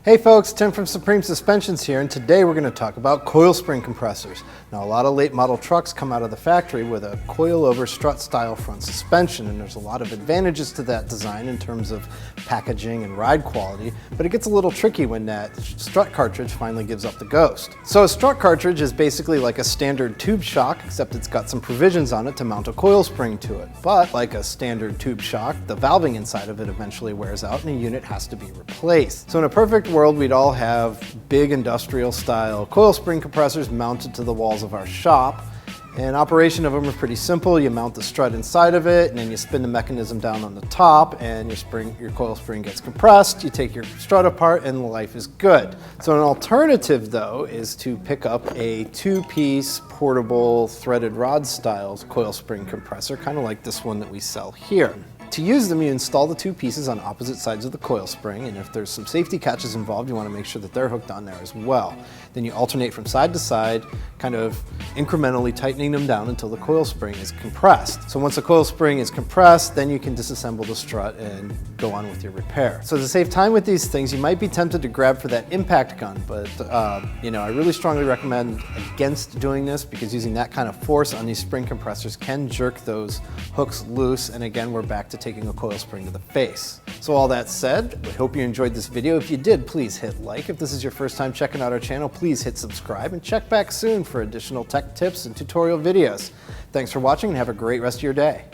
Hey folks, Tim from Supreme Suspensions here, and today we're going to talk about coil spring compressors. Now, a lot of late model trucks come out of the factory with a coil-over strut-style front suspension, and there's a lot of advantages to that design in terms of packaging and ride quality, but it gets a little tricky when that strut cartridge finally gives up the ghost. So a strut cartridge is basically like a standard tube shock, except it's got some provisions on it to mount a coil spring to it. But like a standard tube shock, the valving inside of it eventually wears out and a unit has to be replaced. So in a perfect world, we'd all have big industrial style coil spring compressors mounted to the walls of our shop, and operation of them are pretty simple. You mount the strut inside of it, and then you spin the mechanism down on the top, and your coil spring gets compressed. You take your strut apart and life is good. So an alternative though is to pick up a two-piece portable threaded rod style coil spring compressor, kind of like this one that we sell here. To use them, you install the two pieces on opposite sides of the coil spring, and if there's some safety catches involved, you want to make sure that they're hooked on there as well. Then you alternate from side to side, kind of incrementally tightening them down until the coil spring is compressed. So once the coil spring is compressed, then you can disassemble the strut and go on with your repair. So to save time with these things, you might be tempted to grab for that impact gun, but I really strongly recommend against doing this, because using that kind of force on these spring compressors can jerk those hooks loose, and again, we're back to taking a coil spring to the face. So all that said, I hope you enjoyed this video. If you did, please hit like. If this is your first time checking out our channel, please hit subscribe and check back soon for additional tech tips and tutorial videos. Thanks for watching and have a great rest of your day.